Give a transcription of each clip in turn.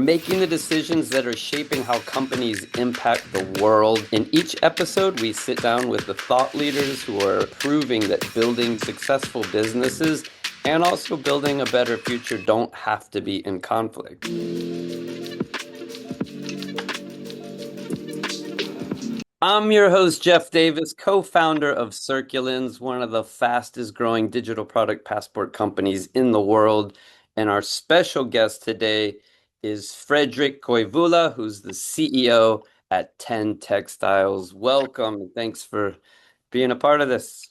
Making the decisions that are shaping how companies impact the world. In each episode, we sit down with the thought leaders who are proving that building successful businesses and also building a better future don't have to be in conflict. I'm your host, Jeff Davis, co-founder of Circulins, one of the fastest growing digital product passport companies in the world. And our special guest today is Fredrik Koivula, who's the CEO at 10 Textiles. Welcome. Thanks for being a part of this.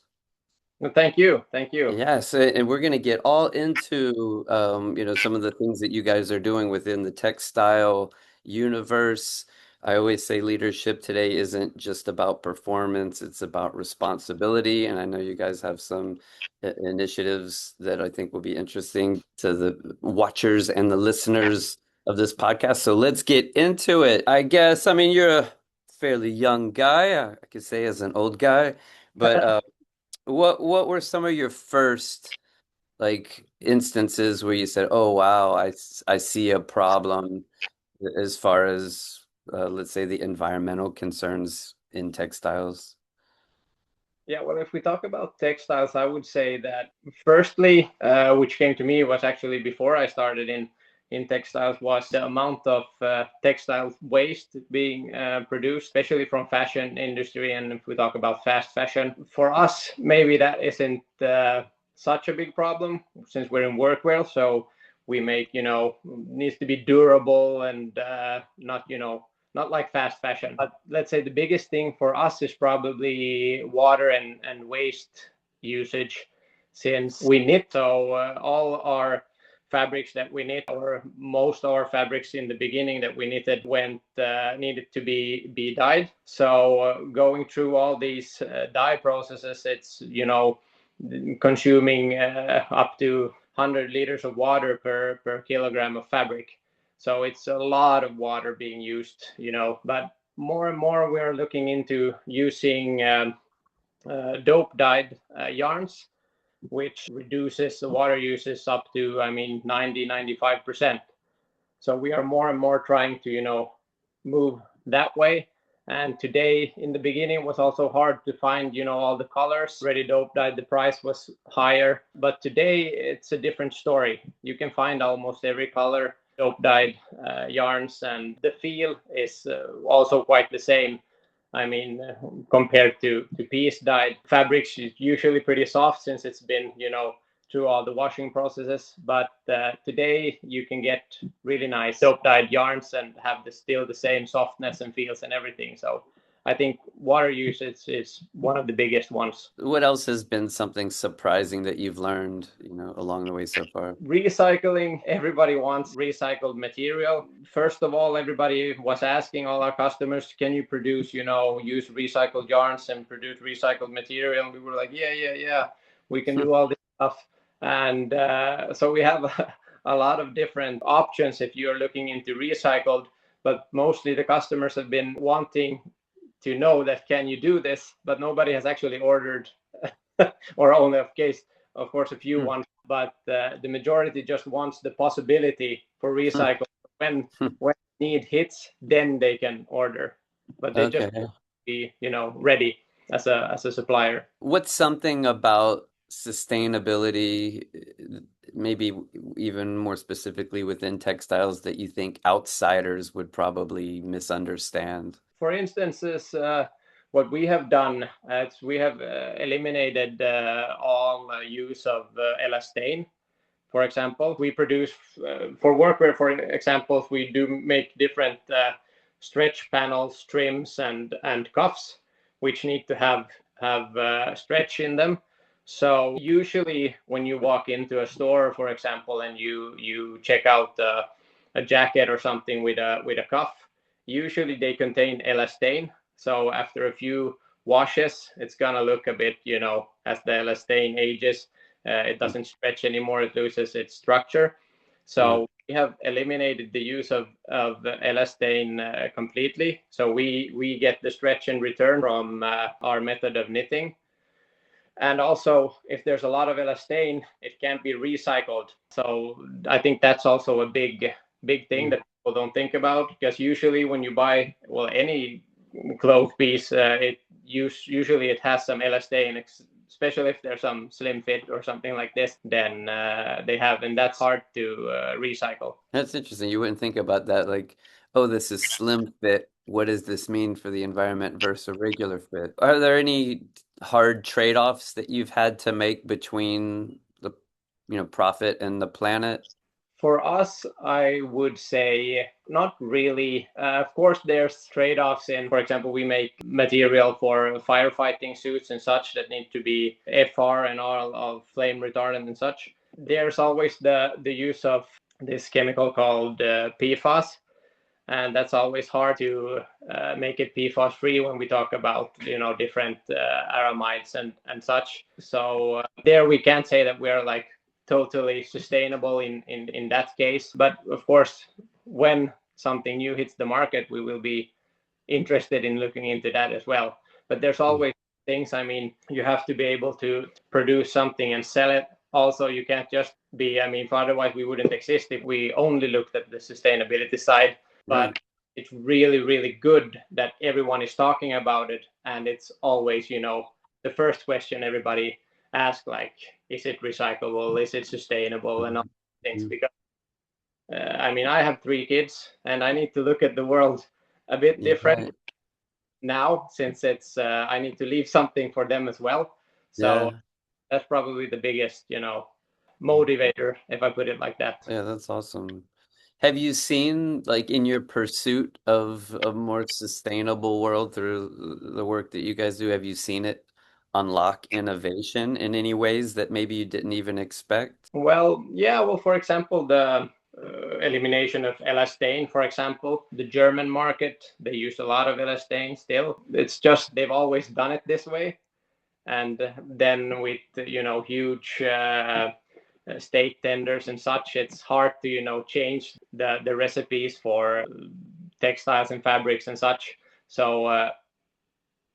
Well, thank you. Thank you. Yes, and we're going to get all into some of the things that you guys are doing within the textile universe. I always say leadership today isn't just about performance, it's about responsibility. And I know you guys have some initiatives that I think will be interesting to the watchers and the listeners of this podcast. So let's get into it. I guess, I mean, you're a fairly young guy, I could say as an old guy, but what were some of your first instances where you said, "Oh wow, I see a problem as far as let's say the environmental concerns in textiles?" Yeah, well, if we talk about textiles, I would say that firstly, which came to me was actually before I started in textiles, was the amount of textile waste being produced, especially from fashion industry. And if we talk about fast fashion, for us, maybe that isn't such a big problem since we're in workwear. So we make, needs to be durable and not like fast fashion. But let's say the biggest thing for us is probably water and waste usage, since we knit. So all our fabrics that we knit, or most of our fabrics in the beginning that we knitted, needed to be dyed. So going through all these dye processes, it's consuming up to 100 liters of water per kilogram of fabric. So it's a lot of water being used, but more and more we're looking into using dope dyed yarns, which reduces the water uses up to, 90-95%. So we are more and more trying to move that way. And today, in the beginning, it was also hard to find all the colors ready dope dyed. The price was higher, but today it's a different story. You can find almost every color dope dyed yarns, and the feel is also quite the same. Compared to piece dyed fabrics, is usually pretty soft since it's been, through all the washing processes. But today you can get really nice dope dyed yarns and have still the same softness and feels and everything. So I think water usage is one of the biggest ones. What else has been something surprising that you've learned, along the way so far? Recycling, everybody wants recycled material. First of all, everybody was asking all our customers, can you produce, use recycled yarns and produce recycled material? And we were like, yeah, we can do all this stuff. And so we have a lot of different options if you're looking into recycled, but mostly the customers have been wanting to know that, can you do this? But nobody has actually ordered or only of course a few ones, but the majority just wants the possibility for recycle. When need hits, then they can order, but they just want to be ready as a supplier. What's something about sustainability, maybe even more specifically within textiles, that you think outsiders would probably misunderstand? For instance, what we have done is we have eliminated all use of elastane. For example, we produce for workwear, for example, we do make different stretch panels, trims, and cuffs, which need to have stretch in them. So usually when you walk into a store, for example, and you check out a jacket or something with a cuff, usually they contain elastane. So after a few washes, it's gonna look a bit, as the elastane ages, it doesn't stretch anymore, it loses its structure. So we have eliminated the use of elastane completely. So we get the stretch in return from our method of knitting. And also, if there's a lot of elastane, it can't be recycled. So I think that's also a big thing that people don't think about, because usually when you buy, well, any cloth piece, usually it has some elastane, especially if there's some slim fit or something like this. Then they have, and that's hard to recycle. That's interesting. You wouldn't think about that. Like, oh, this is slim fit. What does this mean for the environment versus a regular fit? Are there any hard trade-offs that you've had to make between the, profit and the planet? For us, I would say not really. Of course, there's trade-offs in, for example, we make material for firefighting suits and such that need to be FR and all of flame retardant and such. There's always the use of this chemical called PFAS, and that's always hard to make it PFAS free when we talk about different aramides and such. So there we can't say that we're like totally sustainable in that case. But of course, when something new hits the market, we will be interested in looking into that as well. But there's always things. I mean, you have to be able to produce something and sell it. Also, you can't just be, I mean, for otherwise we wouldn't exist if we only looked at the sustainability side. Right. But it's really, really good that everyone is talking about it. And it's always, the first question everybody asks, like, is it recyclable? Is it sustainable? And all things. Mhm. Because, I mean, I have 3 kids and I need to look at the world a bit Yeah, different right. now, since it's I need to leave something for them as well. So Yeah. that's probably the biggest, motivator, if I put it like that. Yeah, that's awesome. Have you seen, like, in your pursuit of a more sustainable world through the work that you guys do, have you seen it unlock innovation in any ways that maybe you didn't even expect? Well, yeah, well, for example, the elimination of elastane, for example, the German market, they use a lot of elastane still. It's just they've always done it this way. And then with, huge state tenders and such, it's hard to change the recipes for textiles and fabrics and such. So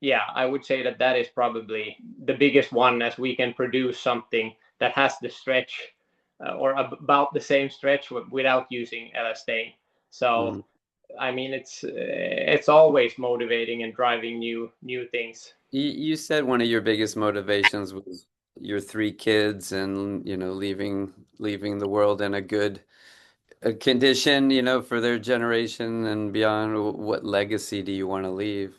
yeah, I would say that that is probably the biggest one, as we can produce something that has the stretch or about the same stretch without using elastane. So Mm. I mean, it's always motivating and driving new things. You said one of your biggest motivations was your 3 kids and, leaving the world in a good condition, for their generation and beyond. What legacy do you want to leave?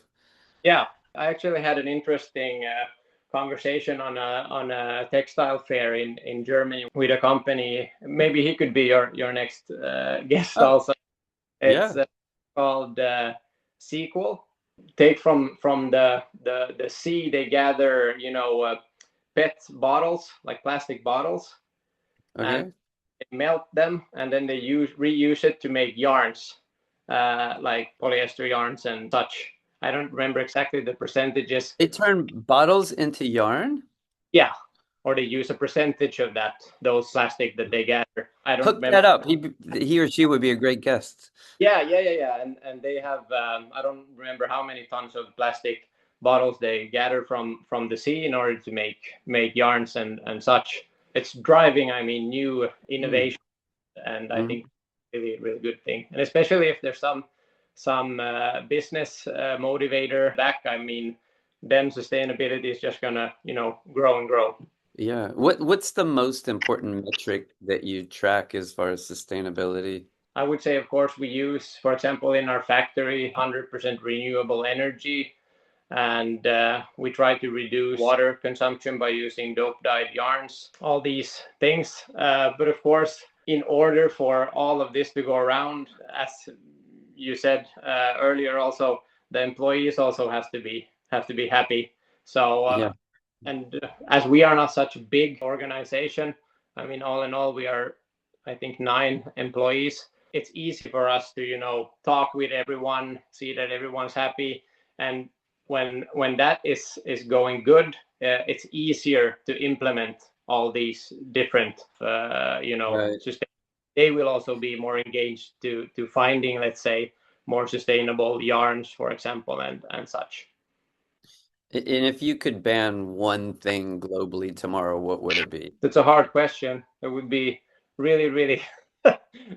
Yeah, I actually had an interesting conversation on a textile fair in Germany with a company. Maybe he could be your next guest Oh, also. It's yeah. called Sequel. Take from the sea. They gather PET bottles, like plastic bottles, and Okay. they melt them, and then they reuse it to make yarns, like polyester yarns and such. I don't remember exactly the percentages. They turn bottles into yarn? Yeah, or they use a percentage of those plastic that they gather. I don't Hook remember. that up. He or she would be a great guest. Yeah, and they have I don't remember how many tons of plastic bottles they gather from the sea in order to make yarns and such. It's driving, I mean, new Mm. innovation, and I think Mhm. really really good thing. And especially if there's some business motivator back, I mean, then sustainability is just gonna grow and grow. Yeah. What's the most important metric that you track as far as sustainability? I would say, of course, we use, for example, in our factory, 100% renewable energy, and we try to reduce water consumption by using dope dyed yarns, all these things. But of course, in order for all of this to go around, as you said earlier, also the employees also have to be happy. So Yeah. and as we are not such a big organization, I mean, all in all, we are, I think, 9 employees. It's easy for us to talk with everyone, see that everyone's happy, and when that is going good, it's easier to implement all these different Right. systems. They will also be more engaged to finding, let's say, more sustainable yarns, for example, and such. And if you could ban one thing globally tomorrow, what would it be? It's a hard question. It would be really, really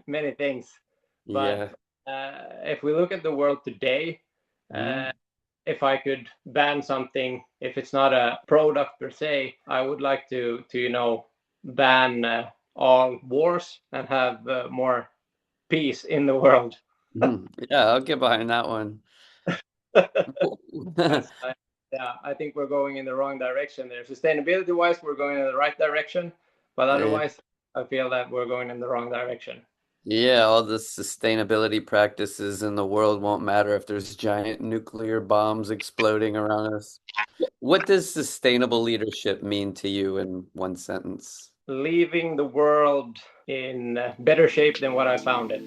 many things. But Yeah. if we look at the world today, uh, Mm. if I could ban something, if it's not a product per se, I would like to ban all wars and have more peace in the world. Mhm. Yeah, I'll get behind that one. As yeah, I think we're going in the wrong direction there. Sustainability wise, we're going in the right direction, but Yeah. otherwise, I feel that we're going in the wrong direction. Yeah, all the sustainability practices in the world won't matter if there's giant nuclear bombs exploding around us. What does sustainable leadership mean to you in one sentence? Leaving the world in better shape than what I found it.